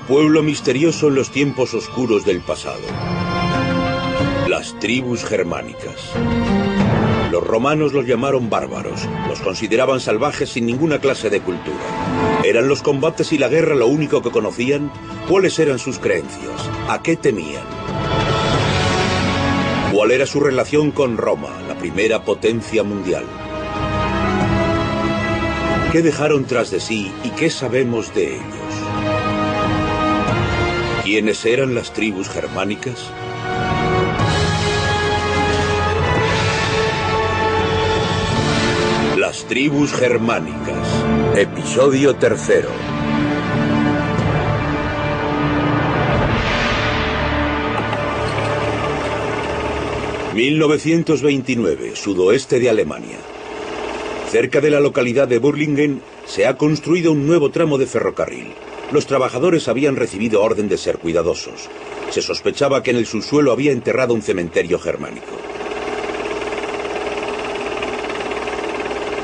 pueblo misterioso en los tiempos oscuros del pasado. Las tribus germánicas. Los romanos los llamaron bárbaros, los consideraban salvajes sin ninguna clase de cultura. ¿Eran los combates y la guerra lo único que conocían? ¿Cuáles eran sus creencias? ¿A qué temían? ¿Cuál era su relación con Roma, la primera potencia mundial? ¿Qué dejaron tras de sí y qué sabemos de ellos? ¿Quiénes eran las tribus germánicas? Las tribus germánicas. Episodio 3. 1929, sudoeste de Alemania. Cerca de la localidad de Burlingen se ha construido un nuevo tramo de ferrocarril. Los trabajadores habían recibido orden de ser cuidadosos. Se sospechaba que en el subsuelo había enterrado un cementerio germánico.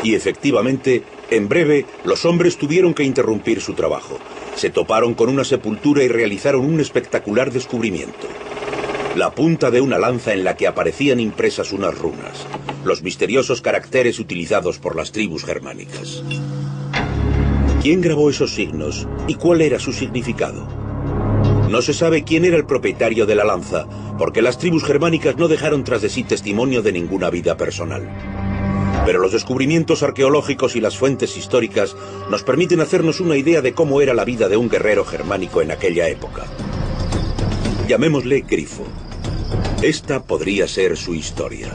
Y efectivamente, en breve, los hombres tuvieron que interrumpir su trabajo. Se toparon con una sepultura y realizaron un espectacular descubrimiento. La punta de una lanza en la que aparecían impresas unas runas, los misteriosos caracteres utilizados por las tribus germánicas. ¿Quién grabó esos signos y cuál era su significado? No se sabe quién era el propietario de la lanza, porque las tribus germánicas no dejaron tras de sí testimonio de ninguna vida personal. Pero los descubrimientos arqueológicos y las fuentes históricas nos permiten hacernos una idea de cómo era la vida de un guerrero germánico en aquella época. Llamémosle Grifo. Esta podría ser su historia.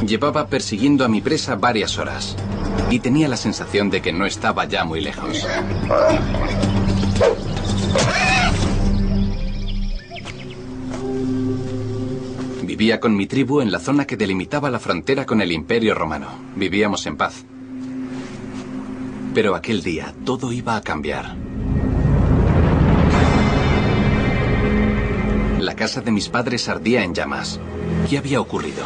Llevaba persiguiendo a mi presa varias horas y tenía la sensación de que no estaba ya muy lejos. Vivía con mi tribu en la zona que delimitaba la frontera con el Imperio Romano. Vivíamos en paz. Pero aquel día todo iba a cambiar. La casa de mis padres ardía en llamas. ¿Qué había ocurrido?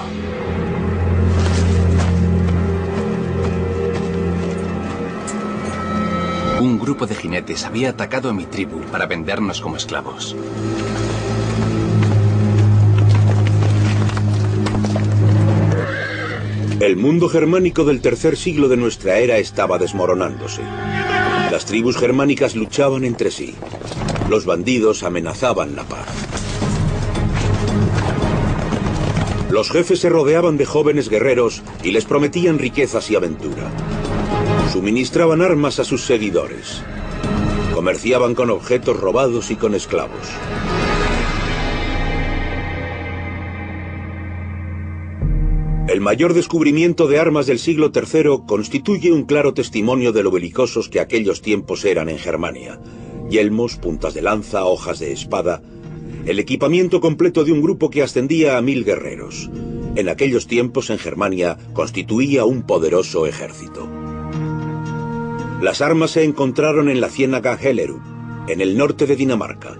Un grupo de jinetes había atacado a mi tribu para vendernos como esclavos. El mundo germánico del tercer siglo de nuestra era estaba desmoronándose. Las tribus germánicas luchaban entre sí. Los bandidos amenazaban la paz. Los jefes se rodeaban de jóvenes guerreros y les prometían riquezas y aventura. Suministraban armas a sus seguidores. Comerciaban con objetos robados y con esclavos. El mayor descubrimiento de armas del siglo III constituye un claro testimonio de lo belicosos que aquellos tiempos eran en Germania. Yelmos, puntas de lanza, hojas de espada. El equipamiento completo de un grupo que ascendía a 1000 guerreros. En aquellos tiempos en Germania constituía un poderoso ejército. Las armas se encontraron en la ciénaga Hellerup, en el norte de Dinamarca.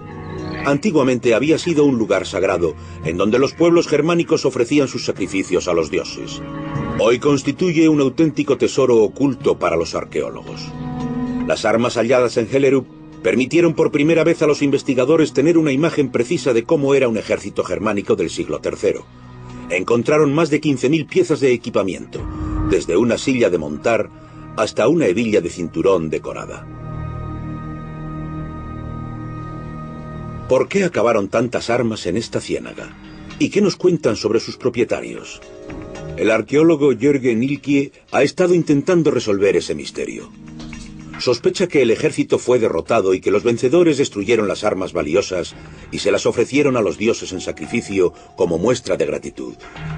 Antiguamente había sido un lugar sagrado, en donde los pueblos germánicos ofrecían sus sacrificios a los dioses. Hoy constituye un auténtico tesoro oculto para los arqueólogos. Las armas halladas en Hellerup permitieron por primera vez a los investigadores tener una imagen precisa de cómo era un ejército germánico del siglo III. Encontraron más de 15.000 piezas de equipamiento, desde una silla de montar hasta una hebilla de cinturón decorada. ¿Por qué acabaron tantas armas en esta ciénaga? ¿Y qué nos cuentan sobre sus propietarios? El arqueólogo Jürgen Ilkie ha estado intentando resolver ese misterio. Sospecha que el ejército fue derrotado y que los vencedores destruyeron las armas valiosas y se las ofrecieron a los dioses en sacrificio como muestra de gratitud.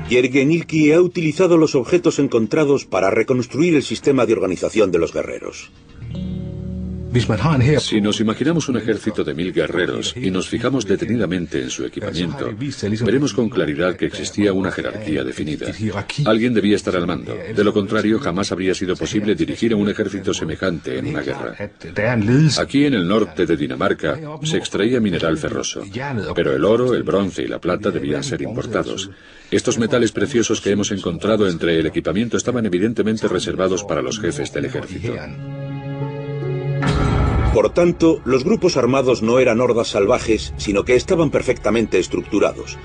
Jürgen Ilkie ha utilizado los objetos encontrados para reconstruir el sistema de organización de los guerreros. Si nos imaginamos un ejército de 1000 guerreros y nos fijamos detenidamente en su equipamiento, veremos con claridad que existía una jerarquía definida. Alguien debía estar al mando. De lo contrario, jamás habría sido posible dirigir a un ejército semejante en una guerra. Aquí en el norte de Dinamarca se extraía mineral ferroso, pero el oro, el bronce y la plata debían ser importados. Estos metales preciosos que hemos encontrado entre el equipamiento estaban evidentemente reservados para los jefes del ejército. Por tanto, los grupos armados no eran hordas salvajes, sino que estaban perfectamente estructurados.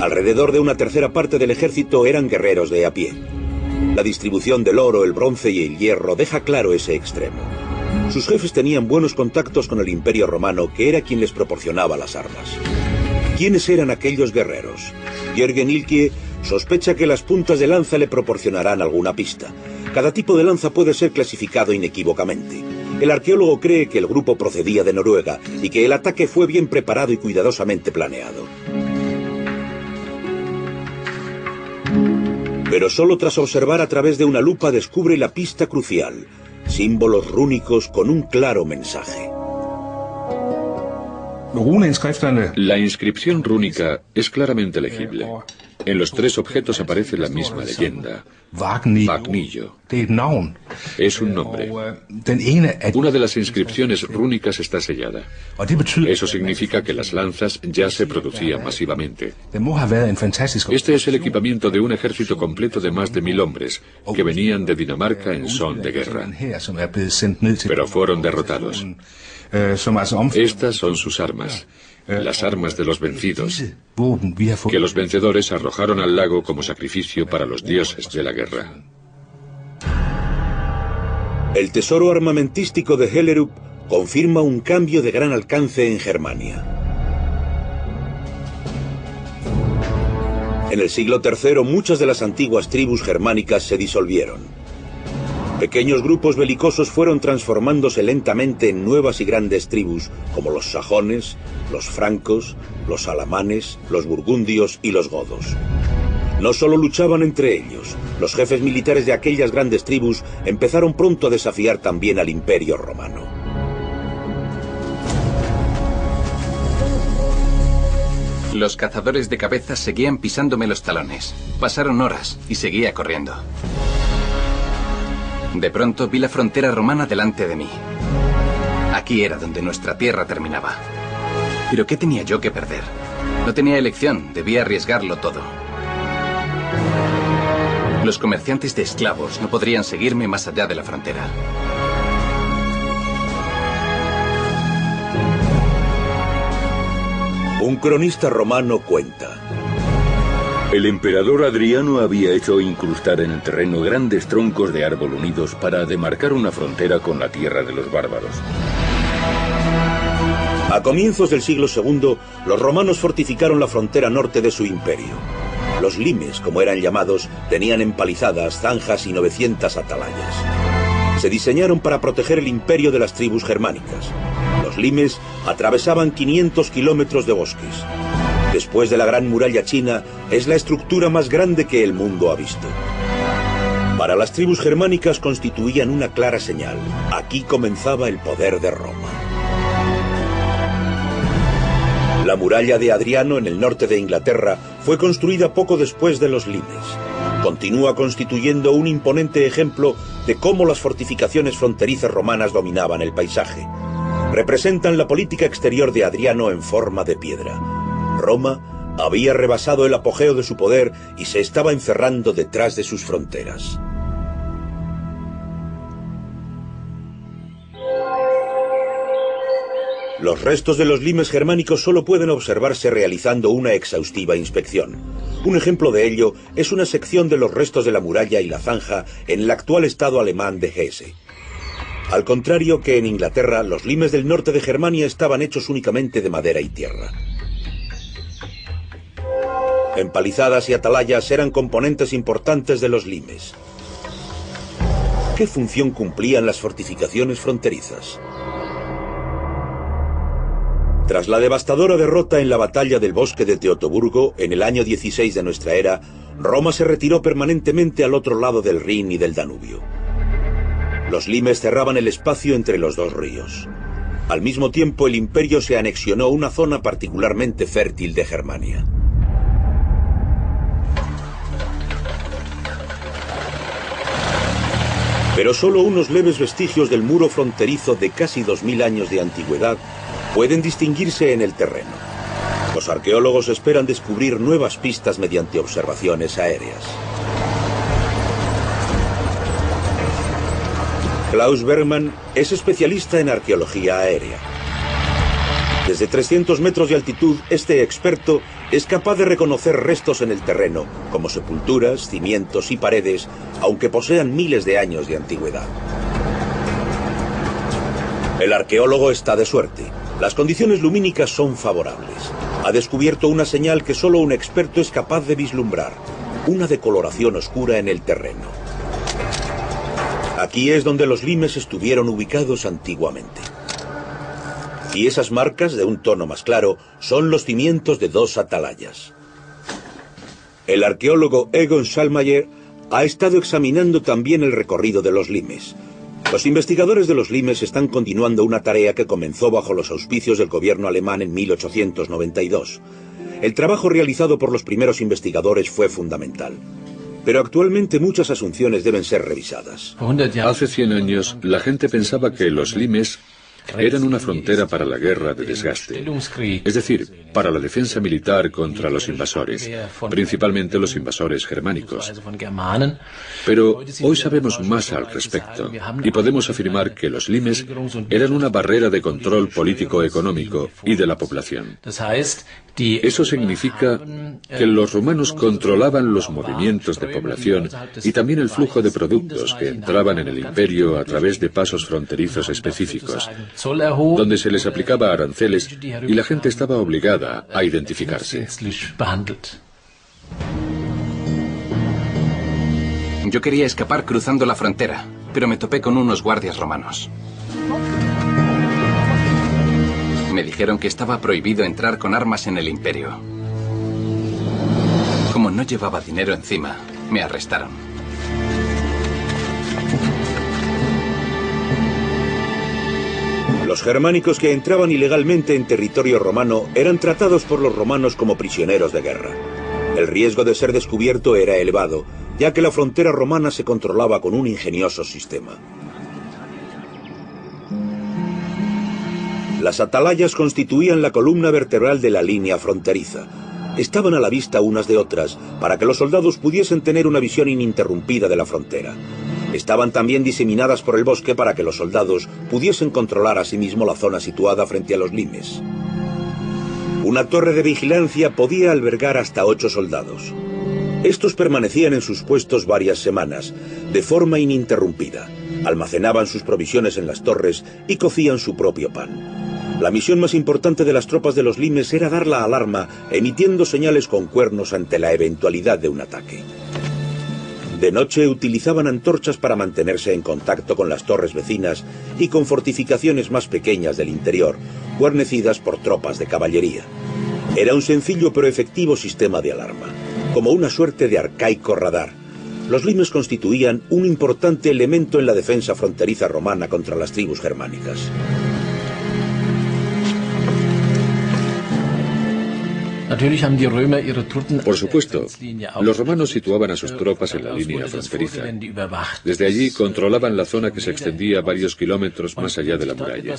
Alrededor de una tercera parte del ejército eran guerreros de a pie. La distribución del oro, el bronce y el hierro deja claro ese extremo. Sus jefes tenían buenos contactos con el Imperio Romano, que era quien les proporcionaba las armas. ¿Quiénes eran aquellos guerreros? Jürgen Ilke sospecha que las puntas de lanza le proporcionarán alguna pista. Cada tipo de lanza puede ser clasificado inequívocamente. El arqueólogo cree que el grupo procedía de Noruega y que el ataque fue bien preparado y cuidadosamente planeado. Pero solo tras observar a través de una lupa descubre la pista crucial: símbolos rúnicos con un claro mensaje. La inscripción rúnica es claramente legible. En los tres objetos aparece la misma leyenda. Vagnillo. Es un nombre. Una de las inscripciones rúnicas está sellada. Eso significa que las lanzas ya se producían masivamente. Este es el equipamiento de un ejército completo de más de 1000 hombres, que venían de Dinamarca en son de guerra. Pero fueron derrotados. Estas son sus armas. Las armas de los vencidos, que los vencedores arrojaron al lago como sacrificio para los dioses de la guerra. El tesoro armamentístico de Hellerup confirma un cambio de gran alcance en Germania. En el siglo III, muchas de las antiguas tribus germánicas se disolvieron. Pequeños grupos belicosos fueron transformándose lentamente en nuevas y grandes tribus, como los sajones, los francos, los alamanes, los burgundios y los godos. No solo luchaban entre ellos, los jefes militares de aquellas grandes tribus empezaron pronto a desafiar también al Imperio Romano. Los cazadores de cabezas seguían pisándome los talones. Pasaron horas y seguía corriendo. De pronto vi la frontera romana delante de mí. Aquí era donde nuestra tierra terminaba. ¿Pero qué tenía yo que perder? No tenía elección, debía arriesgarlo todo. Los comerciantes de esclavos no podrían seguirme más allá de la frontera. Un cronista romano cuenta: el emperador Adriano había hecho incrustar en el terreno grandes troncos de árbol unidos para demarcar una frontera con la tierra de los bárbaros. A comienzos del siglo II, los romanos fortificaron la frontera norte de su imperio. Los limes, como eran llamados, tenían empalizadas, zanjas y 900 atalayas. Se diseñaron para proteger el imperio de las tribus germánicas. Los limes atravesaban 500 kilómetros de bosques. Después de la Gran Muralla China, es la estructura más grande que el mundo ha visto. Para las tribus germánicas constituían una clara señal: aquí comenzaba el poder de Roma. La muralla de Adriano, en el norte de Inglaterra, fue construida poco después de los limes. Continúa constituyendo un imponente ejemplo de cómo las fortificaciones fronterizas romanas dominaban el paisaje. Representan la política exterior de Adriano en forma de piedra. Roma había rebasado el apogeo de su poder y se estaba encerrando detrás de sus fronteras. Los restos de los limes germánicos solo pueden observarse realizando una exhaustiva inspección. Un ejemplo de ello es una sección de los restos de la muralla y la zanja en el actual estado alemán de Hesse. Al contrario que en Inglaterra, los limes del norte de Germania estaban hechos únicamente de madera y tierra. Empalizadas y atalayas eran componentes importantes de los limes. ¿Qué función cumplían las fortificaciones fronterizas? Tras la devastadora derrota en la batalla del bosque de Teutoburgo, en el año 16 de nuestra era, Roma se retiró permanentemente al otro lado del Rin y del Danubio. Los limes cerraban el espacio entre los dos ríos. Al mismo tiempo, el imperio se anexionó una zona particularmente fértil de Germania. Pero solo unos leves vestigios del muro fronterizo de casi 2000 años de antigüedad pueden distinguirse en el terreno. Los arqueólogos esperan descubrir nuevas pistas mediante observaciones aéreas. Klaus Bergmann es especialista en arqueología aérea. Desde 300 metros de altitud, este experto es capaz de reconocer restos en el terreno, como sepulturas, cimientos y paredes, aunque posean miles de años de antigüedad. El arqueólogo está de suerte. Las condiciones lumínicas son favorables. Ha descubierto una señal que solo un experto es capaz de vislumbrar: una decoloración oscura en el terreno. Aquí es donde los limes estuvieron ubicados antiguamente. Y esas marcas, de un tono más claro, son los cimientos de 2 atalayas. El arqueólogo Egon Schallmayer ha estado examinando también el recorrido de los limes. Los investigadores de los limes están continuando una tarea que comenzó bajo los auspicios del gobierno alemán en 1892. El trabajo realizado por los primeros investigadores fue fundamental. Pero actualmente muchas asunciones deben ser revisadas. Hace 100 años, la gente pensaba que los limes eran una frontera para la guerra de desgaste, es decir, para la defensa militar contra los invasores, principalmente los invasores germánicos. Pero hoy sabemos más al respecto y podemos afirmar que los limes eran una barrera de control político-económico y de la población. Eso significa que los romanos controlaban los movimientos de población y también el flujo de productos que entraban en el imperio a través de pasos fronterizos específicos, donde se les aplicaba aranceles y la gente estaba obligada a identificarse. Yo quería escapar cruzando la frontera, pero me topé con unos guardias romanos. Me dijeron que estaba prohibido entrar con armas en el imperio. Como no llevaba dinero encima, me arrestaron. Los germánicos que entraban ilegalmente en territorio romano eran tratados por los romanos como prisioneros de guerra. El riesgo de ser descubierto era elevado, ya que la frontera romana se controlaba con un ingenioso sistema. Las atalayas constituían la columna vertebral de la línea fronteriza. Estaban a la vista unas de otras, para que los soldados pudiesen tener una visión ininterrumpida de la frontera. Estaban también diseminadas por el bosque para que los soldados pudiesen controlar a sí mismo la zona situada frente a los limes. Una torre de vigilancia podía albergar hasta 8 soldados. Estos permanecían en sus puestos varias semanas, de forma ininterrumpida. Almacenaban sus provisiones en las torres y cocían su propio pan. La misión más importante de las tropas de los limes era dar la alarma, emitiendo señales con cuernos ante la eventualidad de un ataque. De noche utilizaban antorchas para mantenerse en contacto con las torres vecinas y con fortificaciones más pequeñas del interior, guarnecidas por tropas de caballería. Era un sencillo pero efectivo sistema de alarma, como una suerte de arcaico radar. Los limes constituían un importante elemento en la defensa fronteriza romana contra las tribus germánicas. Por supuesto, los romanos situaban a sus tropas en la línea fronteriza. Desde allí controlaban la zona que se extendía varios kilómetros más allá de la muralla.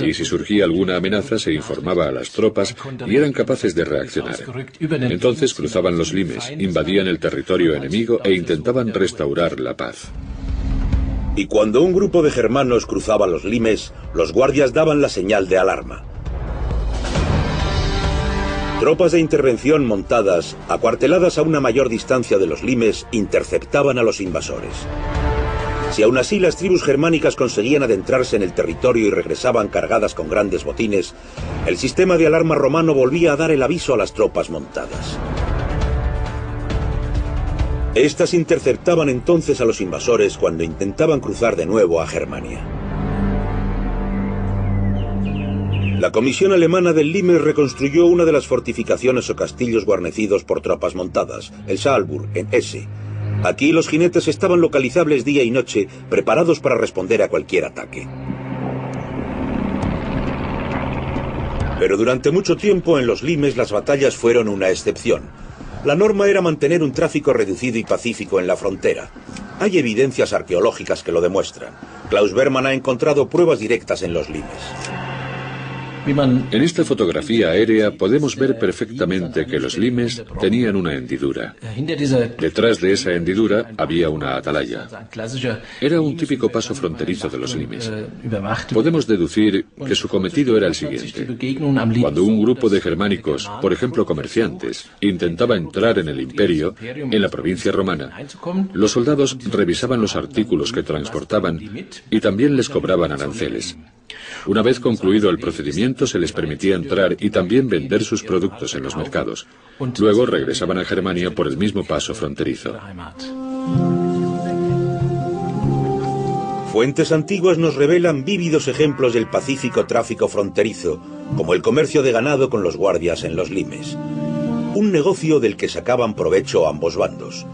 Y si surgía alguna amenaza, se informaba a las tropas y eran capaces de reaccionar. Entonces cruzaban los limes, invadían el territorio enemigo e intentaban restaurar la paz. Y cuando un grupo de germanos cruzaba los limes, los guardias daban la señal de alarma. Tropas de intervención montadas, acuarteladas a una mayor distancia de los limes, interceptaban a los invasores. Si aún así las tribus germánicas conseguían adentrarse en el territorio y regresaban cargadas con grandes botines, el sistema de alarma romano volvía a dar el aviso a las tropas montadas. Estas interceptaban entonces a los invasores cuando intentaban cruzar de nuevo a Germania. La comisión alemana del Limes reconstruyó una de las fortificaciones o castillos guarnecidos por tropas montadas, el Saalburg, en Hesse. Aquí los jinetes estaban localizables día y noche, preparados para responder a cualquier ataque. Pero durante mucho tiempo en los Limes las batallas fueron una excepción. La norma era mantener un tráfico reducido y pacífico en la frontera. Hay evidencias arqueológicas que lo demuestran. Klaus Bergmann ha encontrado pruebas directas en los Limes. En esta fotografía aérea podemos ver perfectamente que los limes tenían una hendidura. Detrás de esa hendidura había una atalaya. Era un típico paso fronterizo de los limes. Podemos deducir que su cometido era el siguiente. Cuando un grupo de germánicos, por ejemplo comerciantes, intentaba entrar en el imperio, en la provincia romana, los soldados revisaban los artículos que transportaban y también les cobraban aranceles. Una vez concluido el procedimiento, se les permitía entrar y también vender sus productos en los mercados. Luego regresaban a Germania por el mismo paso fronterizo. Fuentes antiguas nos revelan vívidos ejemplos del pacífico tráfico fronterizo, como el comercio de ganado con los guardias en los limes. Un negocio del que sacaban provecho ambos bandos.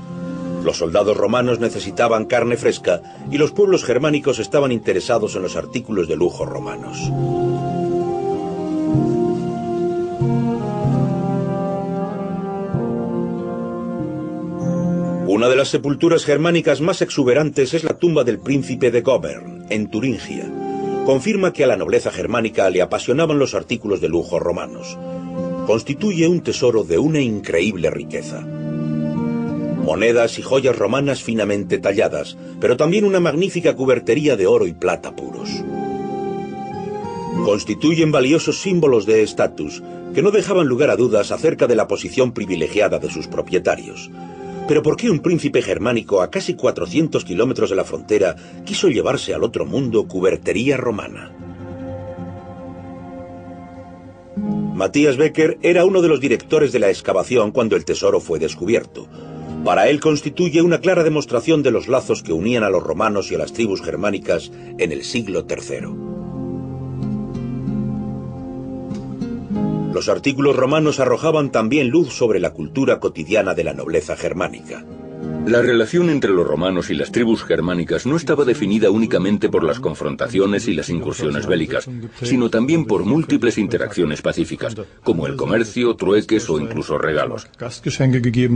Los soldados romanos necesitaban carne fresca y los pueblos germánicos estaban interesados en los artículos de lujo romanos. Una de las sepulturas germánicas más exuberantes es la tumba del príncipe de Gobern, en Turingia. Confirma que a la nobleza germánica le apasionaban los artículos de lujo romanos. Constituye un tesoro de una increíble riqueza. Monedas y joyas romanas finamente talladas, pero también una magnífica cubertería de oro y plata puros. Constituyen valiosos símbolos de estatus, que no dejaban lugar a dudas acerca de la posición privilegiada de sus propietarios. Pero ¿por qué un príncipe germánico a casi 400 kilómetros de la frontera quiso llevarse al otro mundo cubertería romana? Matías Becker era uno de los directores de la excavación cuando el tesoro fue descubierto. Para él constituye una clara demostración de los lazos que unían a los romanos y a las tribus germánicas en el siglo III. Los artículos romanos arrojaban también luz sobre la cultura cotidiana de la nobleza germánica. La relación entre los romanos y las tribus germánicas no estaba definida únicamente por las confrontaciones y las incursiones bélicas, sino también por múltiples interacciones pacíficas, como el comercio, trueques o incluso regalos.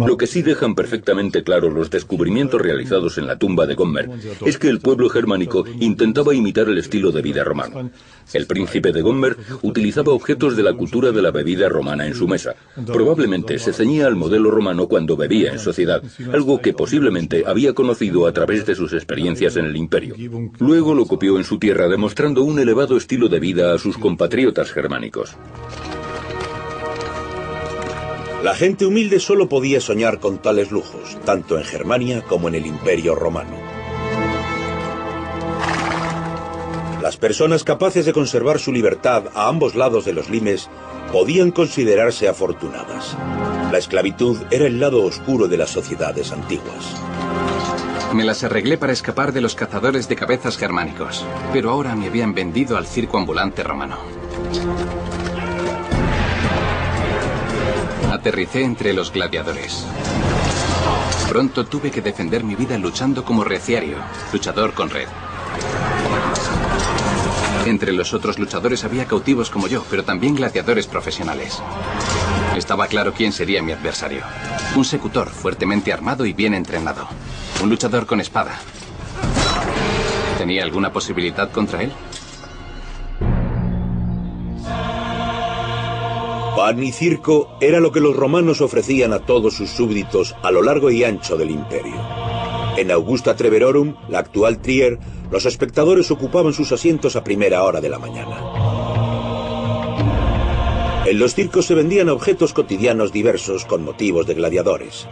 Lo que sí dejan perfectamente claro los descubrimientos realizados en la tumba de Gommer es que el pueblo germánico intentaba imitar el estilo de vida romano. El príncipe de Gommer utilizaba objetos de la cultura de la bebida romana en su mesa. Probablemente se ceñía al modelo romano cuando bebía en sociedad, algo que posiblemente había conocido a través de sus experiencias en el imperio. Luego lo copió en su tierra, demostrando un elevado estilo de vida a sus compatriotas germánicos. La gente humilde solo podía soñar con tales lujos, tanto en Germania como en el Imperio Romano. Las personas capaces de conservar su libertad a ambos lados de los limes podían considerarse afortunadas. La esclavitud era el lado oscuro de las sociedades antiguas. Me las arreglé para escapar de los cazadores de cabezas germánicos, pero ahora me habían vendido al circo ambulante romano. Aterricé entre los gladiadores. Pronto tuve que defender mi vida luchando como reciario, luchador con red. Entre los otros luchadores había cautivos como yo, pero también gladiadores profesionales. Estaba claro quién sería mi adversario. Un secutor fuertemente armado y bien entrenado. Un luchador con espada. ¿Tenía alguna posibilidad contra él? Pan y circo era lo que los romanos ofrecían a todos sus súbditos a lo largo y ancho del imperio. En Augusta Treverorum, la actual Trier, los espectadores ocupaban sus asientos a primera hora de la mañana. En los circos se vendían objetos cotidianos diversos con motivos de gladiadores.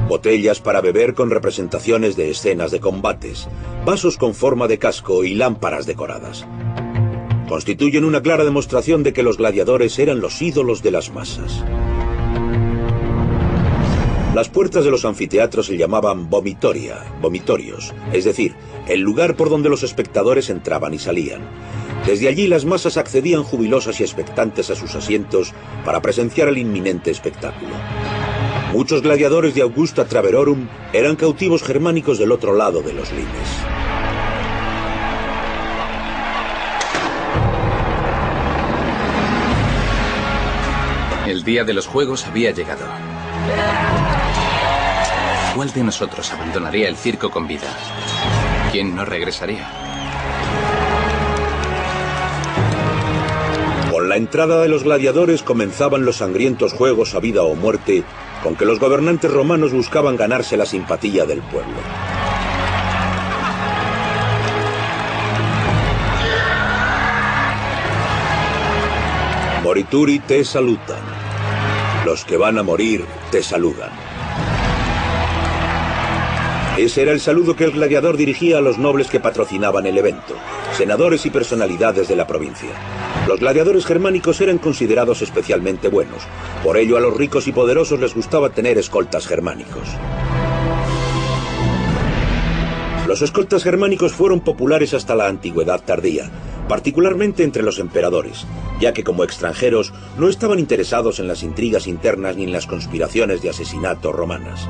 Botellas para beber con representaciones de escenas de combates, vasos con forma de casco y lámparas decoradas. Constituyen una clara demostración de que los gladiadores eran los ídolos de las masas. Las puertas de los anfiteatros se llamaban vomitoria, vomitorios, es decir, el lugar por donde los espectadores entraban y salían. Desde allí las masas accedían jubilosas y expectantes a sus asientos para presenciar el inminente espectáculo. Muchos gladiadores de Augusta Treverorum eran cautivos germánicos del otro lado de los limes. El día de los juegos había llegado. ¿Cuál de nosotros abandonaría el circo con vida? ¿Quién no regresaría? la entrada de los gladiadores comenzaban los sangrientos juegos a vida o muerte con que los gobernantes romanos buscaban ganarse la simpatía del pueblo. Morituri te salutan. Los que van a morir te saludan. Ese era el saludo que el gladiador dirigía a los nobles que patrocinaban el evento, senadores y personalidades de la provincia. Los gladiadores germánicos eran considerados especialmente buenos. Por ello, a los ricos y poderosos les gustaba tener escoltas germánicos. Los escoltas germánicos fueron populares hasta la antigüedad tardía, particularmente entre los emperadores, ya que como extranjeros no estaban interesados en las intrigas internas ni en las conspiraciones de asesinato romanas.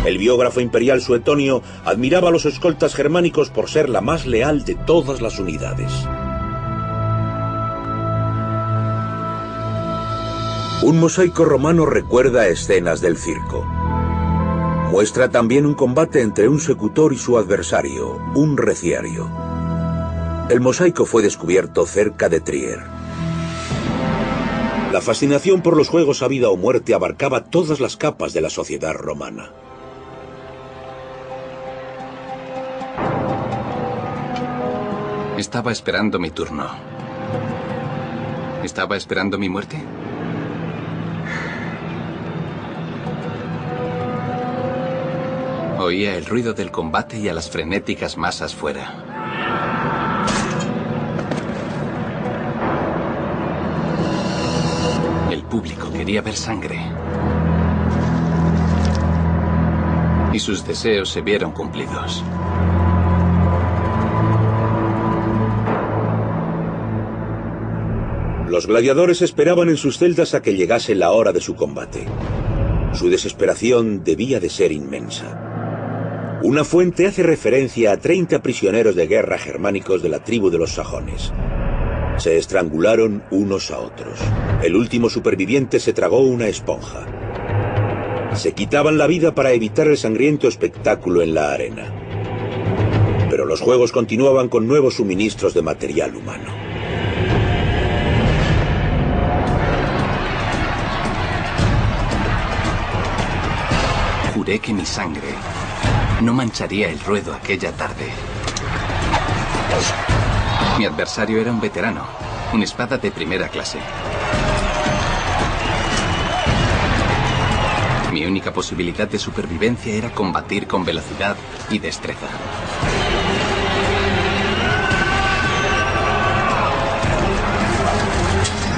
El biógrafo imperial Suetonio admiraba a los escoltas germánicos por ser la más leal de todas las unidades. Un mosaico romano recuerda escenas del circo. Muestra también un combate entre un secutor y su adversario, un reciario. El mosaico fue descubierto cerca de Trier. La fascinación por los juegos a vida o muerte abarcaba todas las capas de la sociedad romana. Estaba esperando mi turno. ¿Estaba esperando mi muerte? Oía el ruido del combate y a las frenéticas masas fuera. El público quería ver sangre. Y sus deseos se vieron cumplidos. Los gladiadores esperaban en sus celdas a que llegase la hora de su combate. Su desesperación debía de ser inmensa. Una fuente hace referencia a 30 prisioneros de guerra germánicos de la tribu de los sajones. Se estrangularon unos a otros. El último superviviente se tragó una esponja. Se quitaban la vida para evitar el sangriento espectáculo en la arena. Pero los juegos continuaban con nuevos suministros de material humano. Juré que mi sangre no mancharía el ruedo aquella tarde. Mi adversario era un veterano, un espada de primera clase. Mi única posibilidad de supervivencia era combatir con velocidad y destreza.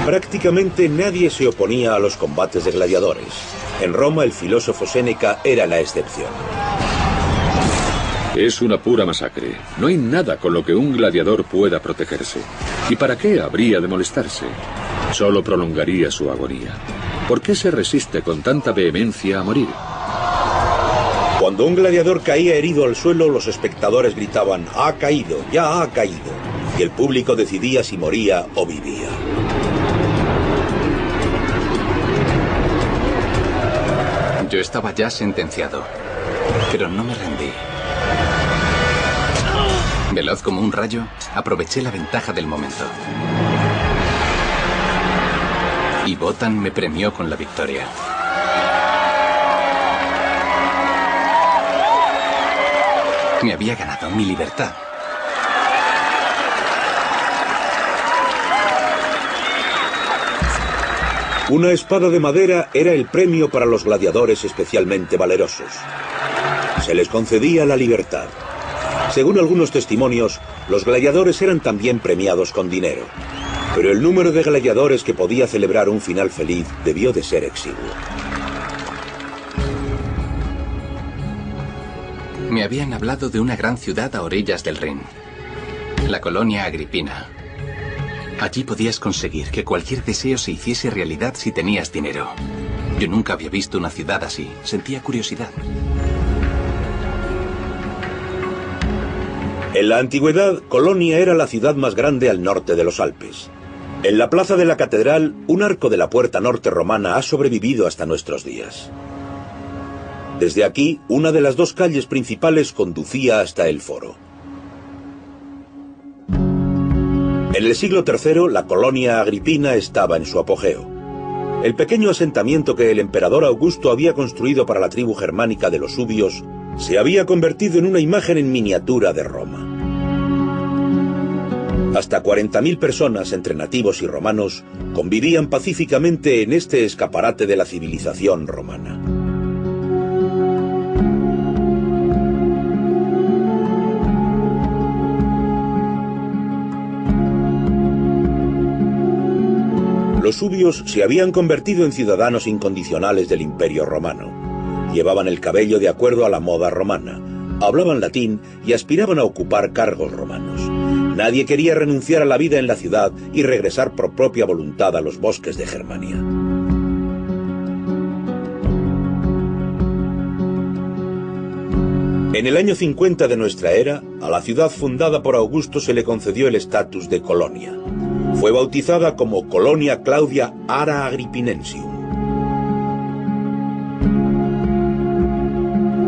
Prácticamente nadie se oponía a los combates de gladiadores. En Roma, el filósofo Séneca era la excepción. Es una pura masacre. No hay nada con lo que un gladiador pueda protegerse. ¿Y para qué habría de molestarse? Solo prolongaría su agonía. ¿Por qué se resiste con tanta vehemencia a morir? Cuando un gladiador caía herido al suelo, los espectadores gritaban: «¡Ha caído! ¡Ya ha caído!». Y el público decidía si moría o vivía. Yo estaba ya sentenciado, pero no me rendí. Veloz como un rayo, aproveché la ventaja del momento. Y Wotan me premió con la victoria. Me había ganado mi libertad. Una espada de madera era el premio para los gladiadores especialmente valerosos. Se les concedía la libertad. Según algunos testimonios, los gladiadores eran también premiados con dinero. Pero el número de gladiadores que podía celebrar un final feliz debió de ser exiguo. Me habían hablado de una gran ciudad a orillas del Rin, la colonia Agripina. Allí podías conseguir que cualquier deseo se hiciese realidad si tenías dinero. Yo nunca había visto una ciudad así. Sentía curiosidad. En la antigüedad, Colonia era la ciudad más grande al norte de los Alpes. En la plaza de la catedral, un arco de la puerta norte romana ha sobrevivido hasta nuestros días. Desde aquí, una de las dos calles principales conducía hasta el foro. En el siglo III, la colonia agripina estaba en su apogeo. El pequeño asentamiento que el emperador Augusto había construido para la tribu germánica de los Subios se había convertido en una imagen en miniatura de Roma. Hasta 40.000 personas, entre nativos y romanos, convivían pacíficamente en este escaparate de la civilización romana. Los subios se habían convertido en ciudadanos incondicionales del Imperio Romano. Llevaban el cabello de acuerdo a la moda romana, hablaban latín y aspiraban a ocupar cargos romanos. Nadie quería renunciar a la vida en la ciudad y regresar por propia voluntad a los bosques de Germania. En el año 50 de nuestra era, a la ciudad fundada por Augusto se le concedió el estatus de colonia. Fue bautizada como Colonia Claudia Ara Agrippinensium.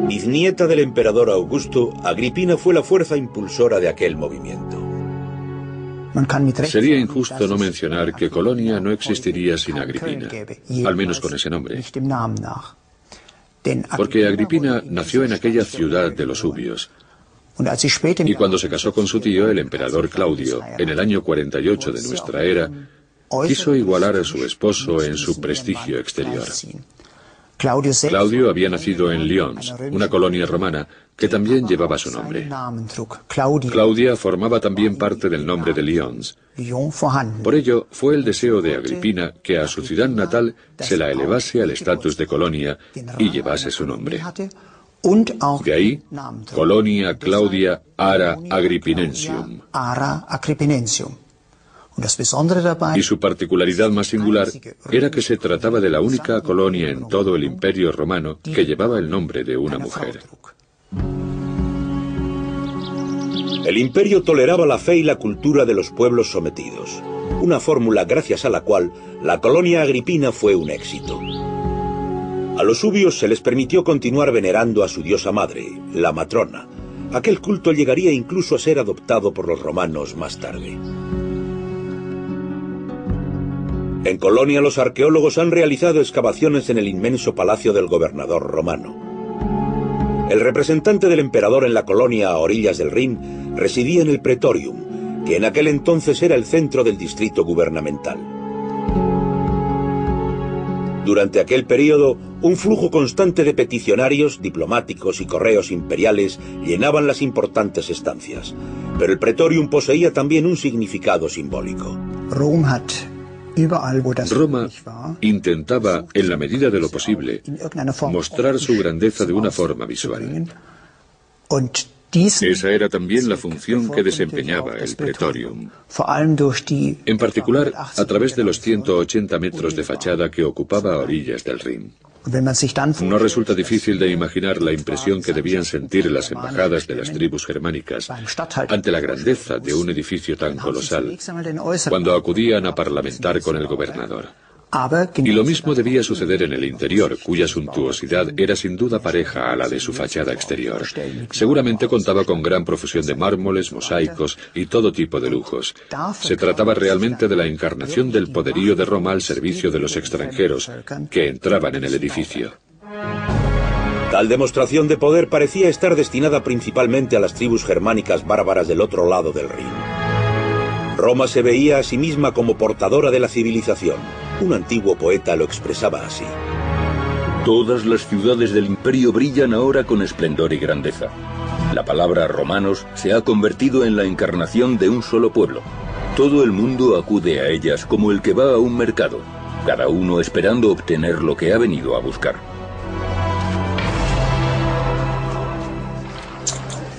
Bisnieta del emperador Augusto, Agripina fue la fuerza impulsora de aquel movimiento. Sería injusto no mencionar que Colonia no existiría sin Agripina, al menos con ese nombre. Porque Agripina nació en aquella ciudad de los Subios. Y cuando se casó con su tío, el emperador Claudio, en el año 48 de nuestra era, quiso igualar a su esposo en su prestigio exterior. Claudio había nacido en Lyons, una colonia romana que también llevaba su nombre. Claudia formaba también parte del nombre de Lyons. Por ello, fue el deseo de Agripina que a su ciudad natal se la elevase al estatus de colonia y llevase su nombre. De ahí, Colonia Claudia Ara Agrippinensium. Y su particularidad más singular era que se trataba de la única colonia en todo el Imperio Romano que llevaba el nombre de una mujer. El imperio toleraba la fe y la cultura de los pueblos sometidos, una fórmula gracias a la cual la colonia agripina fue un éxito. A los subios se les permitió continuar venerando a su diosa madre, la matrona. Aquel culto llegaría incluso a ser adoptado por los romanos más tarde. En Colonia los arqueólogos han realizado excavaciones en el inmenso palacio del gobernador romano. El representante del emperador en la colonia a orillas del Rin residía en el Praetorium, que en aquel entonces era el centro del distrito gubernamental. Durante aquel periodo, un flujo constante de peticionarios, diplomáticos y correos imperiales llenaban las importantes estancias, pero el Praetorium poseía también un significado simbólico. Roma intentaba, en la medida de lo posible, mostrar su grandeza de una forma visual. Esa era también la función que desempeñaba el Praetorium, en particular a través de los 180 metros de fachada que ocupaba a orillas del Rin. No resulta difícil de imaginar la impresión que debían sentir las embajadas de las tribus germánicas ante la grandeza de un edificio tan colosal, cuando acudían a parlamentar con el gobernador. Y lo mismo debía suceder en el interior, cuya suntuosidad era sin duda pareja a la de su fachada exterior. Seguramente contaba con gran profusión de mármoles, mosaicos y todo tipo de lujos. Se trataba realmente de la encarnación del poderío de Roma al servicio de los extranjeros que entraban en el edificio. Tal demostración de poder parecía estar destinada principalmente a las tribus germánicas bárbaras del otro lado del Rin. Roma se veía a sí misma como portadora de la civilización. Un antiguo poeta lo expresaba así. Todas las ciudades del imperio brillan ahora con esplendor y grandeza. La palabra romanos se ha convertido en la encarnación de un solo pueblo. Todo el mundo acude a ellas como el que va a un mercado, cada uno esperando obtener lo que ha venido a buscar.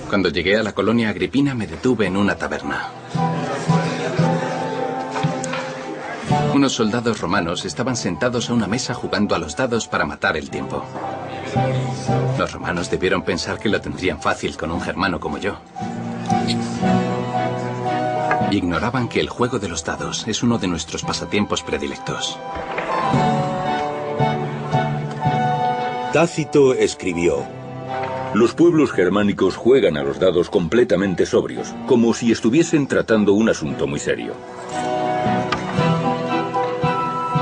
Cuando llegué a la colonia agripina me detuve en una taberna. Unos soldados romanos estaban sentados a una mesa jugando a los dados para matar el tiempo. Los romanos debieron pensar que lo tendrían fácil con un germano como yo. Ignoraban que el juego de los dados es uno de nuestros pasatiempos predilectos. Tácito escribió: Los pueblos germánicos juegan a los dados completamente sobrios, como si estuviesen tratando un asunto muy serio.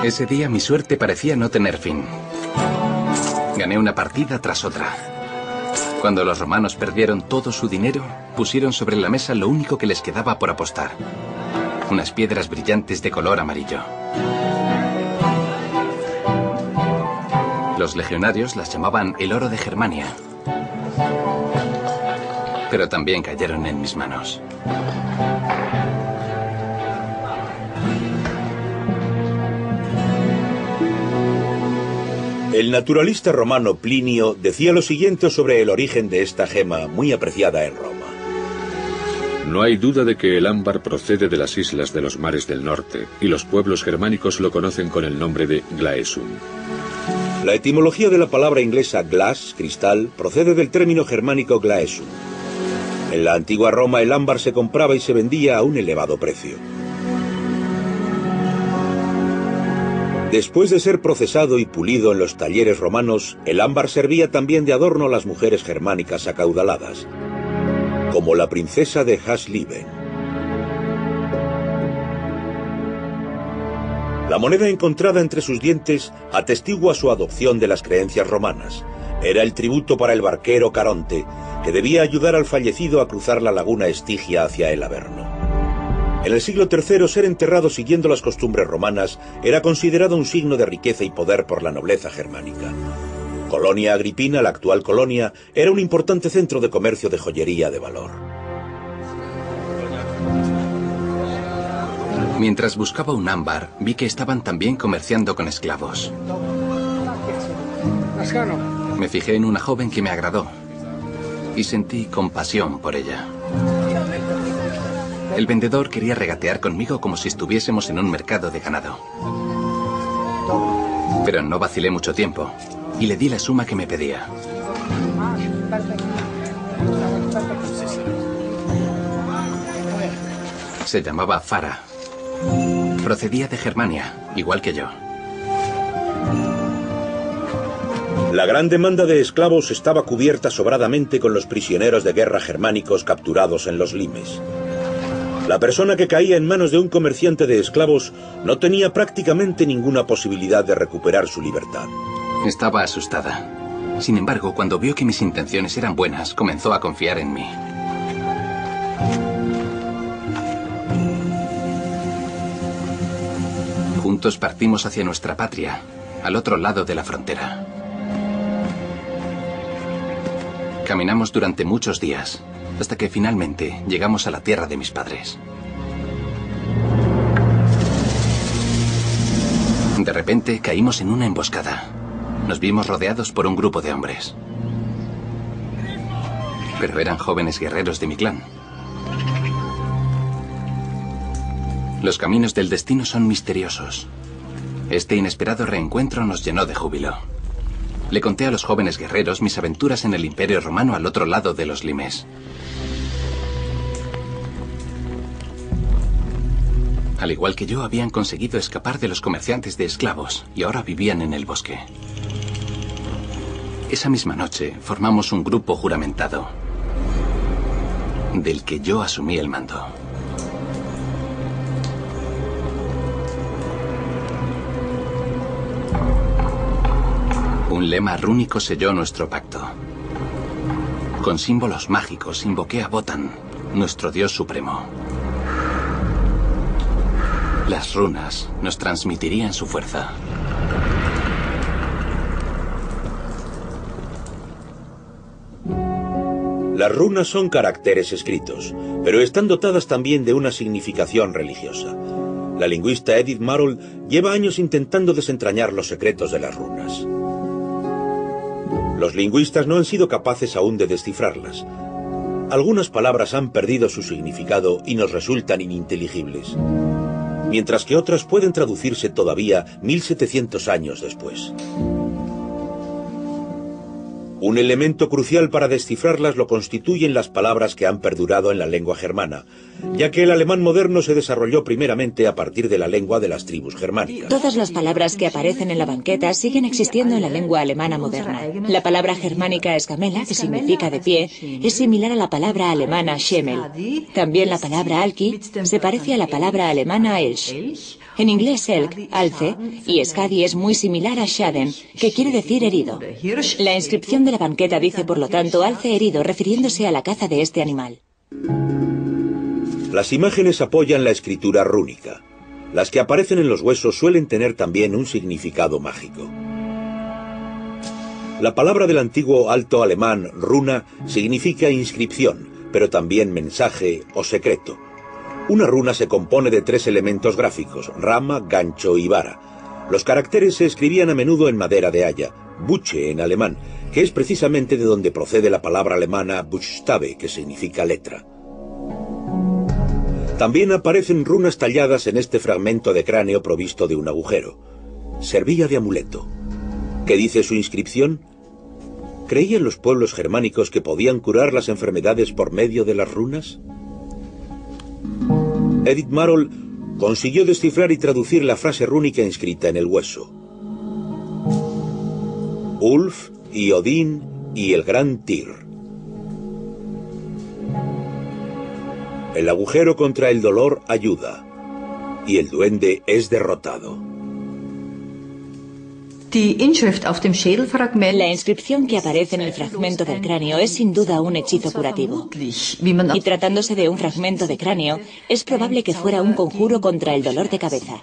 Ese día mi suerte parecía no tener fin. Gané una partida tras otra. Cuando los romanos perdieron todo su dinero, pusieron sobre la mesa lo único que les quedaba por apostar: unas piedras brillantes de color amarillo. Los legionarios las llamaban el oro de Germania. Pero también cayeron en mis manos. El naturalista romano Plinio decía lo siguiente sobre el origen de esta gema muy apreciada en Roma. No hay duda de que el ámbar procede de las islas de los mares del norte, y los pueblos germánicos lo conocen con el nombre de glaesum. La etimología de la palabra inglesa glass, cristal, procede del término germánico glaesum. En la antigua Roma el ámbar se compraba y se vendía a un elevado precio. Después de ser procesado y pulido en los talleres romanos, el ámbar servía también de adorno a las mujeres germánicas acaudaladas, como la princesa de Hasleben. La moneda encontrada entre sus dientes atestigua su adopción de las creencias romanas. Era el tributo para el barquero Caronte, que debía ayudar al fallecido a cruzar la laguna Estigia hacia el Averno. En el siglo III, ser enterrado siguiendo las costumbres romanas era considerado un signo de riqueza y poder por la nobleza germánica. Colonia Agripina, la actual Colonia, era un importante centro de comercio de joyería de valor. Mientras buscaba un ámbar, vi que estaban también comerciando con esclavos. Me fijé en una joven que me agradó y sentí compasión por ella. El vendedor quería regatear conmigo como si estuviésemos en un mercado de ganado. Pero no vacilé mucho tiempo y le di la suma que me pedía. Se llamaba Fara. Procedía de Germania, igual que yo. La gran demanda de esclavos estaba cubierta sobradamente con los prisioneros de guerra germánicos capturados en los limes. La persona que caía en manos de un comerciante de esclavos no tenía prácticamente ninguna posibilidad de recuperar su libertad. Estaba asustada. Sin embargo, cuando vio que mis intenciones eran buenas, comenzó a confiar en mí. Juntos partimos hacia nuestra patria, al otro lado de la frontera. Caminamos durante muchos días, hasta que finalmente llegamos a la tierra de mis padres. De repente caímos en una emboscada. Nos vimos rodeados por un grupo de hombres. Pero eran jóvenes guerreros de mi clan. Los caminos del destino son misteriosos. Este inesperado reencuentro nos llenó de júbilo. Le conté a los jóvenes guerreros mis aventuras en el Imperio Romano al otro lado de los limes. Al igual que yo, habían conseguido escapar de los comerciantes de esclavos y ahora vivían en el bosque. Esa misma noche formamos un grupo juramentado, del que yo asumí el mando. Un lema rúnico selló nuestro pacto. Con símbolos mágicos invoqué a Wotan, nuestro dios supremo. Las runas nos transmitirían su fuerza. Las runas son caracteres escritos, pero están dotadas también de una significación religiosa. La lingüista Edith Marol lleva años intentando desentrañar los secretos de las runas. Los lingüistas no han sido capaces aún de descifrarlas. Algunas palabras han perdido su significado y nos resultan ininteligibles, mientras que otras pueden traducirse todavía 1700 años después. Un elemento crucial para descifrarlas lo constituyen las palabras que han perdurado en la lengua germana, ya que el alemán moderno se desarrolló primeramente a partir de la lengua de las tribus germánicas. Todas las palabras que aparecen en la banqueta siguen existiendo en la lengua alemana moderna. La palabra germánica escamela, que significa de pie, es similar a la palabra alemana Schemel. También la palabra alki se parece a la palabra alemana Elch. En inglés elk, alce, y skadi es muy similar a shaden, que quiere decir herido. La inscripción de la banqueta dice, por lo tanto, alce herido, refiriéndose a la caza de este animal. Las imágenes apoyan la escritura rúnica. Las que aparecen en los huesos suelen tener también un significado mágico. La palabra del antiguo alto alemán runa significa inscripción, pero también mensaje o secreto. Una runa se compone de 3 elementos gráficos: rama, gancho y vara. Los caracteres se escribían a menudo en madera de haya, Buche en alemán, que es precisamente de donde procede la palabra alemana Buchstabe, que significa letra. También aparecen runas talladas en este fragmento de cráneo provisto de un agujero. Servía de amuleto. ¿Qué dice su inscripción? ¿Creían los pueblos germánicos que podían curar las enfermedades por medio de las runas? Edith Marol consiguió descifrar y traducir la frase rúnica inscrita en el hueso. Ulf y Odín y el gran Tyr. El agujero contra el dolor ayuda, y el duende es derrotado. La inscripción que aparece en el fragmento del cráneo es sin duda un hechizo curativo. Y tratándose de un fragmento de cráneo, es probable que fuera un conjuro contra el dolor de cabeza.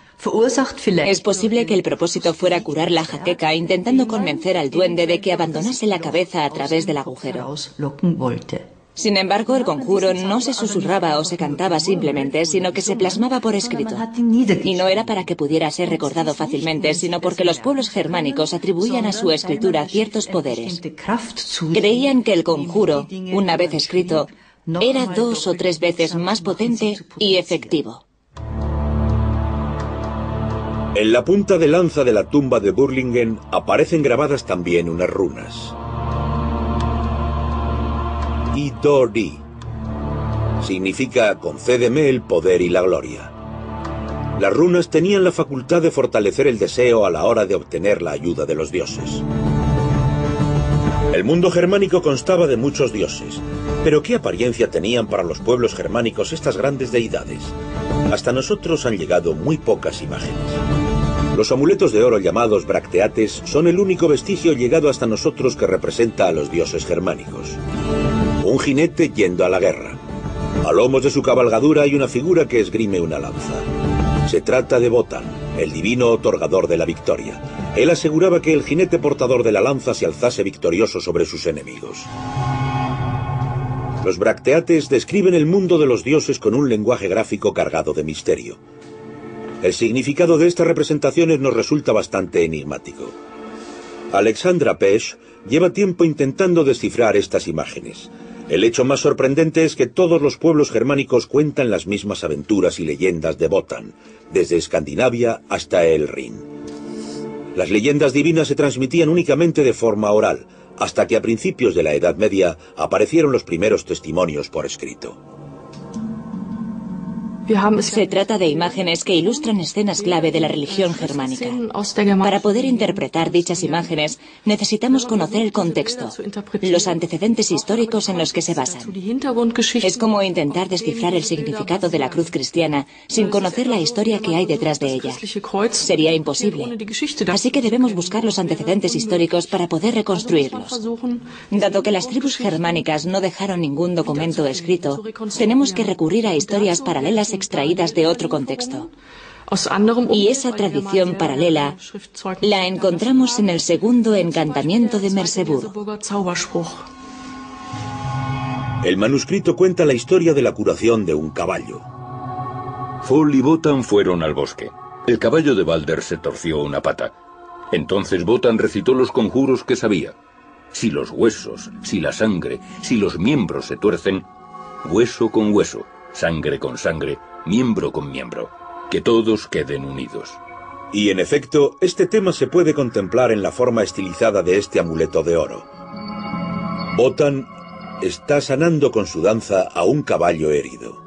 Es posible que el propósito fuera curar la jaqueca, intentando convencer al duende de que abandonase la cabeza a través del agujero. Sin embargo, el conjuro no se susurraba o se cantaba simplemente, sino que se plasmaba por escrito. Y no era para que pudiera ser recordado fácilmente, sino porque los pueblos germánicos atribuían a su escritura ciertos poderes. Creían que el conjuro, una vez escrito, era 2 o 3 veces más potente y efectivo. En la punta de lanza de la tumba de Burlingen aparecen grabadas también unas runas. Idori significa concédeme el poder y la gloria. Las runas tenían la facultad de fortalecer el deseo a la hora de obtener la ayuda de los dioses. El mundo germánico constaba de muchos dioses, pero ¿qué apariencia tenían para los pueblos germánicos estas grandes deidades? Hasta nosotros han llegado muy pocas imágenes. Los amuletos de oro llamados bracteates son el único vestigio llegado hasta nosotros que representa a los dioses germánicos. Un jinete yendo a la guerra. A lomos de su cabalgadura hay una figura que esgrime una lanza. Se trata de Wotan, el divino otorgador de la victoria. Él aseguraba que el jinete portador de la lanza se alzase victorioso sobre sus enemigos. Los bracteates describen el mundo de los dioses con un lenguaje gráfico cargado de misterio. El significado de estas representaciones nos resulta bastante enigmático. Alexandra Pesch lleva tiempo intentando descifrar estas imágenes. El hecho más sorprendente es que todos los pueblos germánicos cuentan las mismas aventuras y leyendas de Wotan, desde Escandinavia hasta el Rin. Las leyendas divinas se transmitían únicamente de forma oral, hasta que a principios de la Edad Media aparecieron los primeros testimonios por escrito. Se trata de imágenes que ilustran escenas clave de la religión germánica. Para poder interpretar dichas imágenes, necesitamos conocer el contexto, los antecedentes históricos en los que se basan. Es como intentar descifrar el significado de la cruz cristiana sin conocer la historia que hay detrás de ella. Sería imposible. Así que debemos buscar los antecedentes históricos para poder reconstruirlos. Dado que las tribus germánicas no dejaron ningún documento escrito, tenemos que recurrir a historias paralelas extraídas de otro contexto. Y esa tradición paralela la encontramos en el segundo encantamiento de Merseburg. El manuscrito cuenta la historia de la curación de un caballo. Fol y Wotan fueron al bosque. El caballo de Balder se torció una pata. Entonces Wotan recitó los conjuros que sabía. Si los huesos, si la sangre, si los miembros se tuercen, hueso con hueso, sangre con sangre, miembro con miembro, que todos queden unidos. Y en efecto, este tema se puede contemplar en la forma estilizada de este amuleto de oro. Wotan está sanando con su danza a un caballo herido.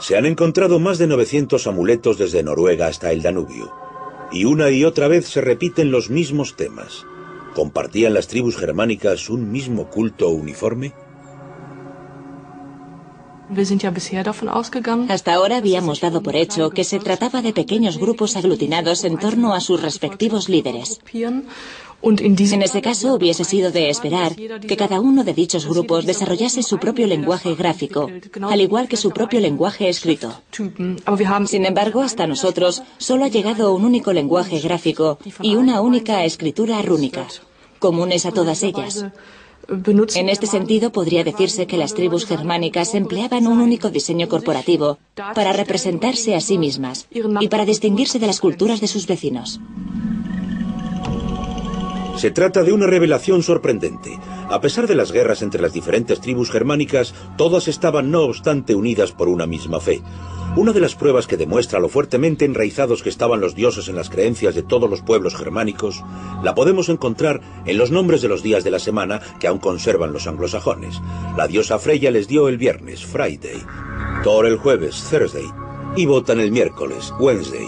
Se han encontrado más de 900 amuletos desde Noruega hasta el Danubio, y una y otra vez se repiten los mismos temas. ¿Compartían las tribus germánicas un mismo culto uniforme? Hasta ahora habíamos dado por hecho que se trataba de pequeños grupos aglutinados en torno a sus respectivos líderes. En ese caso hubiese sido de esperar que cada uno de dichos grupos desarrollase su propio lenguaje gráfico, al igual que su propio lenguaje escrito. Sin embargo, hasta nosotros solo ha llegado un único lenguaje gráfico y una única escritura rúnica, comunes a todas ellas. En este sentido, podría decirse que las tribus germánicas empleaban un único diseño corporativo para representarse a sí mismas y para distinguirse de las culturas de sus vecinos. Se trata de una revelación sorprendente. A pesar de las guerras entre las diferentes tribus germánicas, todas estaban no obstante unidas por una misma fe. Una de las pruebas que demuestra lo fuertemente enraizados que estaban los dioses en las creencias de todos los pueblos germánicos, la podemos encontrar en los nombres de los días de la semana que aún conservan los anglosajones. La diosa Freya les dio el viernes, Friday, Thor el jueves, Thursday, y Wotan el miércoles, Wednesday.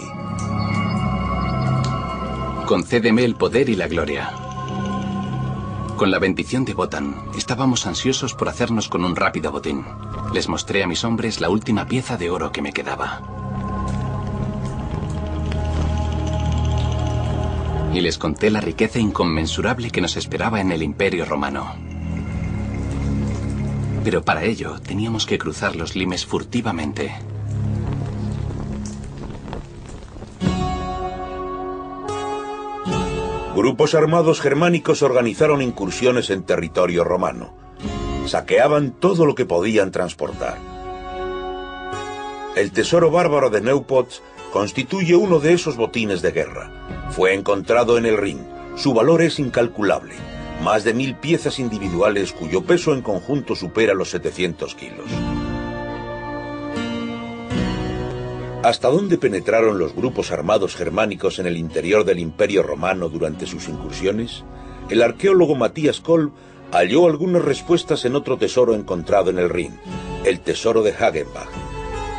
Concédeme el poder y la gloria. Con la bendición de Wotan, estábamos ansiosos por hacernos con un rápido botín. Les mostré a mis hombres la última pieza de oro que me quedaba. Y les conté la riqueza inconmensurable que nos esperaba en el Imperio Romano. Pero para ello teníamos que cruzar los limes furtivamente. Grupos armados germánicos organizaron incursiones en territorio romano. Saqueaban todo lo que podían transportar. El tesoro bárbaro de Neupots constituye uno de esos botines de guerra. Fue encontrado en el Rin. Su valor es incalculable. Más de 1000 piezas individuales cuyo peso en conjunto supera los 700 kilos. ¿Hasta dónde penetraron los grupos armados germánicos en el interior del Imperio Romano durante sus incursiones? El arqueólogo Matías Kolb halló algunas respuestas en otro tesoro encontrado en el Rin, el tesoro de Hagenbach.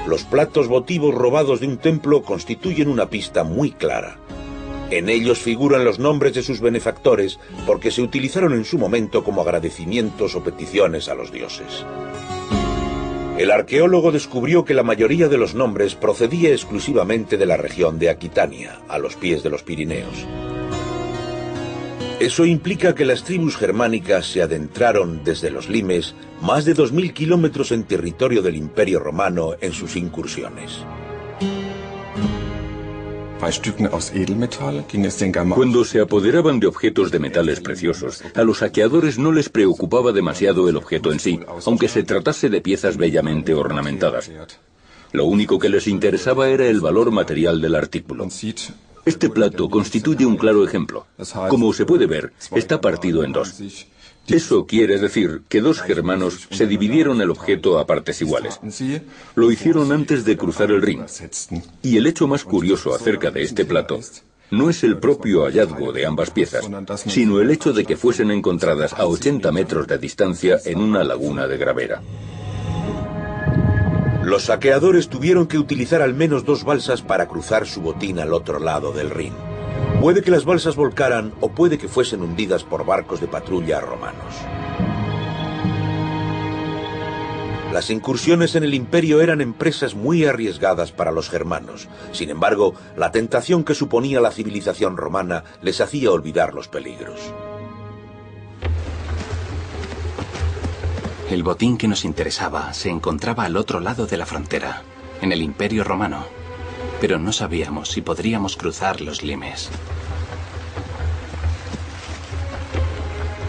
Los platos votivos robados de un templo constituyen una pista muy clara. En ellos figuran los nombres de sus benefactores porque se utilizaron en su momento como agradecimientos o peticiones a los dioses. El arqueólogo descubrió que la mayoría de los nombres procedía exclusivamente de la región de Aquitania, a los pies de los Pirineos. Eso implica que las tribus germánicas se adentraron desde los limes más de 2000 kilómetros en territorio del Imperio Romano en sus incursiones. Cuando se apoderaban de objetos de metales preciosos, a los saqueadores no les preocupaba demasiado el objeto en sí, aunque se tratase de piezas bellamente ornamentadas. Lo único que les interesaba era el valor material del artículo. Este plato constituye un claro ejemplo. Como se puede ver, está partido en dos. Eso quiere decir que dos germanos se dividieron el objeto a partes iguales. Lo hicieron antes de cruzar el Rin. Y el hecho más curioso acerca de este plato no es el propio hallazgo de ambas piezas, sino el hecho de que fuesen encontradas a 80 metros de distancia en una laguna de gravera. Los saqueadores tuvieron que utilizar al menos 2 balsas para cruzar su botín al otro lado del Rin. Puede que las balsas volcaran o puede que fuesen hundidas por barcos de patrulla romanos. Las incursiones en el imperio eran empresas muy arriesgadas para los germanos. Sin embargo, la tentación que suponía la civilización romana les hacía olvidar los peligros. El botín que nos interesaba se encontraba al otro lado de la frontera, en el Imperio Romano. Pero no sabíamos si podríamos cruzar los limes.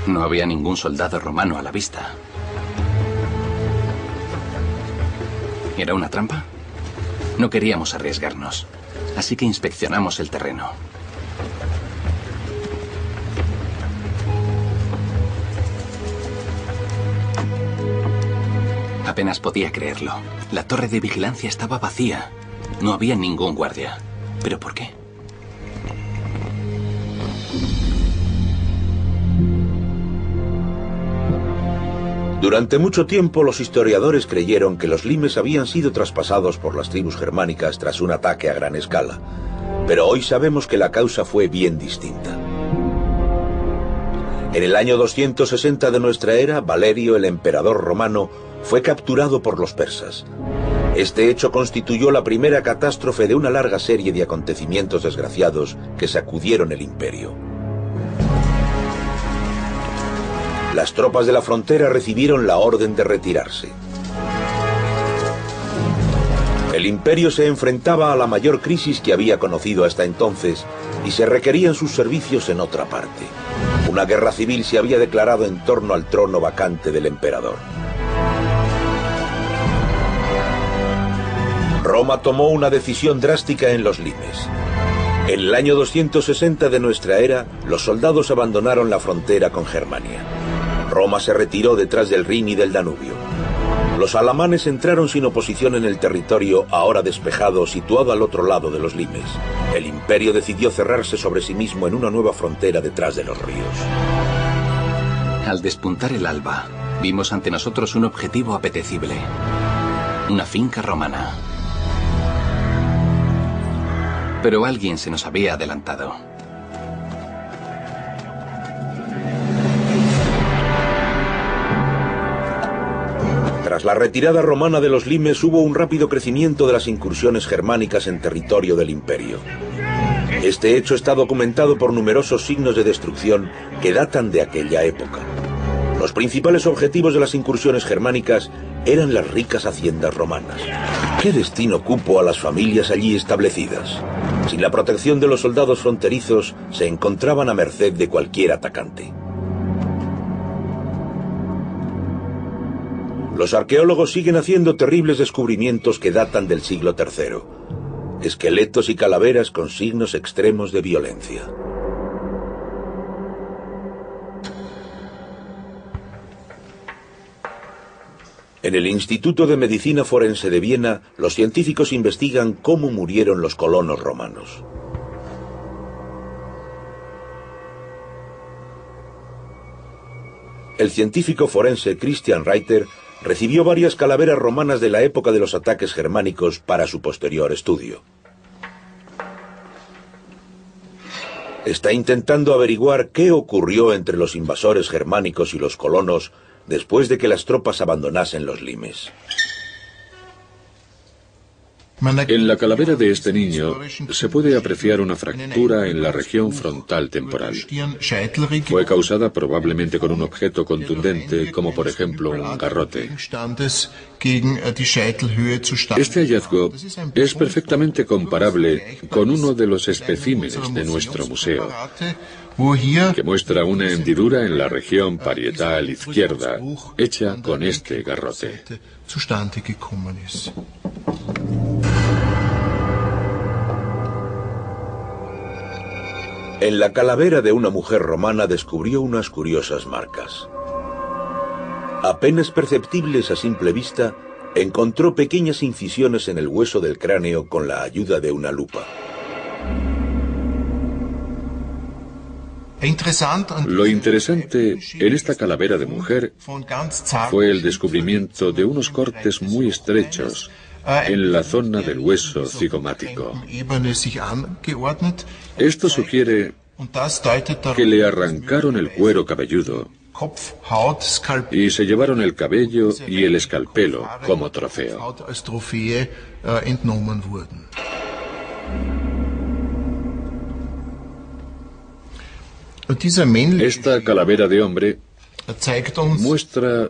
No había ningún soldado romano a la vista. ¿Era una trampa? No queríamos arriesgarnos, así que inspeccionamos el terreno. Apenas podía creerlo. La torre de vigilancia estaba vacía. No había ningún guardia. ¿Pero por qué? Durante mucho tiempo los historiadores creyeron que los limes habían sido traspasados por las tribus germánicas tras un ataque a gran escala, pero hoy sabemos que la causa fue bien distinta. En el año 260 de nuestra era, Valerio, el emperador romano, fue capturado por los persas. Este hecho constituyó la primera catástrofe de una larga serie de acontecimientos desgraciados que sacudieron el imperio. Las tropas de la frontera recibieron la orden de retirarse. El imperio se enfrentaba a la mayor crisis que había conocido hasta entonces y se requerían sus servicios en otra parte. Una guerra civil se había declarado en torno al trono vacante del emperador. Roma tomó una decisión drástica en los limes. En el año 260 de nuestra era, los soldados abandonaron la frontera con Germania. Roma se retiró detrás del Rin y del Danubio. Los alamanes entraron sin oposición en el territorio ahora despejado, situado al otro lado de los limes. El imperio decidió cerrarse sobre sí mismo en una nueva frontera detrás de los ríos. Al despuntar el alba, vimos ante nosotros un objetivo apetecible. Una finca romana. Pero alguien se nos había adelantado. Tras la retirada romana de los limes hubo un rápido crecimiento de las incursiones germánicas en territorio del imperio. Este hecho está documentado por numerosos signos de destrucción que datan de aquella época. Los principales objetivos de las incursiones germánicas eran las ricas haciendas romanas. ¿Qué destino cupo a las familias allí establecidas? Sin la protección de los soldados fronterizos, se encontraban a merced de cualquier atacante. Los arqueólogos siguen haciendo terribles descubrimientos que datan del siglo III. Esqueletos y calaveras con signos extremos de violencia. En el Instituto de Medicina Forense de Viena, los científicos investigan cómo murieron los colonos romanos. El científico forense Christian Reiter recibió varias calaveras romanas de la época de los ataques germánicos para su posterior estudio. Está intentando averiguar qué ocurrió entre los invasores germánicos y los colonos después de que las tropas abandonasen los limes. En la calavera de este niño se puede apreciar una fractura en la región frontal temporal. Fue causada probablemente con un objeto contundente, como por ejemplo un garrote. Este hallazgo es perfectamente comparable con uno de los especímenes de nuestro museo, que muestra una hendidura en la región parietal izquierda, hecha con este garrote. En la calavera de una mujer romana descubrió unas curiosas marcas. Apenas perceptibles a simple vista, encontró pequeñas incisiones en el hueso del cráneo con la ayuda de una lupa. Lo interesante en esta calavera de mujer fue el descubrimiento de unos cortes muy estrechos en la zona del hueso cigomático. Esto sugiere que le arrancaron el cuero cabelludo y se llevaron el cabello y el escalpelo como trofeo. Esta calavera de hombre muestra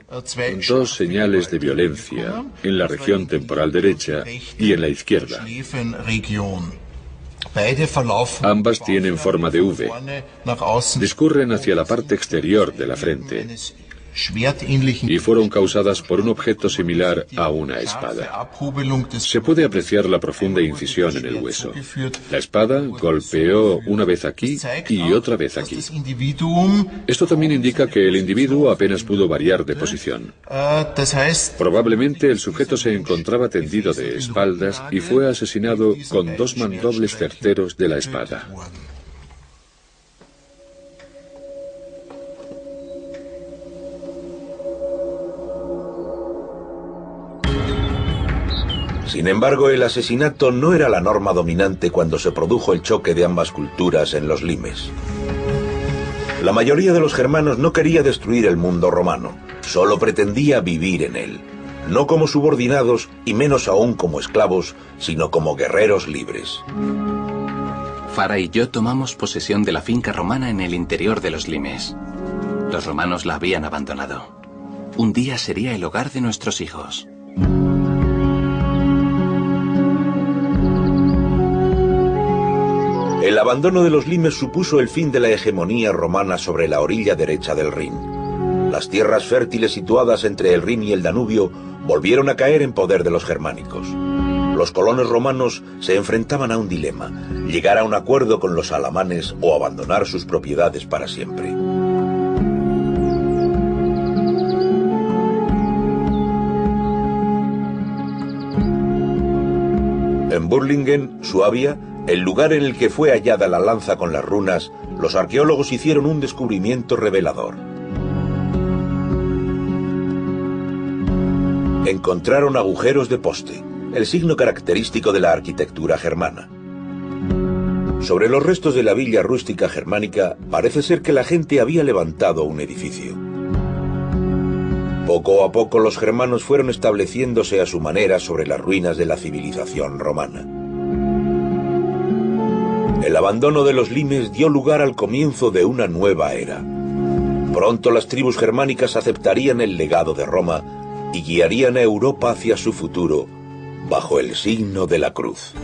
dos señales de violencia en la región temporal derecha y en la izquierda. Ambas tienen forma de V. Discurren hacia la parte exterior de la frente y fueron causadas por un objeto similar a una espada. Se puede apreciar la profunda incisión en el hueso. La espada golpeó una vez aquí y otra vez aquí. Esto también indica que el individuo apenas pudo variar de posición. Probablemente el sujeto se encontraba tendido de espaldas y fue asesinado con dos mandobles certeros de la espada. Sin embargo, el asesinato no era la norma dominante cuando se produjo el choque de ambas culturas en los limes. La mayoría de los germanos no quería destruir el mundo romano, solo pretendía vivir en él, no como subordinados y menos aún como esclavos, sino como guerreros libres. Fara y yo tomamos posesión de la finca romana en el interior de los limes. Los romanos la habían abandonado. Un día sería el hogar de nuestros hijos. El abandono de los limes supuso el fin de la hegemonía romana sobre la orilla derecha del Rin. Las tierras fértiles situadas entre el Rin y el Danubio volvieron a caer en poder de los germánicos. Los colonos romanos se enfrentaban a un dilema: llegar a un acuerdo con los alamanes o abandonar sus propiedades para siempre. En Burlingen, Suabia, el lugar en el que fue hallada la lanza con las runas, los arqueólogos hicieron un descubrimiento revelador. Encontraron agujeros de poste, el signo característico de la arquitectura germana. Sobre los restos de la villa rústica germánica, parece ser que la gente había levantado un edificio. Poco a poco los germanos fueron estableciéndose a su manera sobre las ruinas de la civilización romana. El abandono de los limes dio lugar al comienzo de una nueva era. Pronto las tribus germánicas aceptarían el legado de Roma y guiarían a Europa hacia su futuro bajo el signo de la cruz.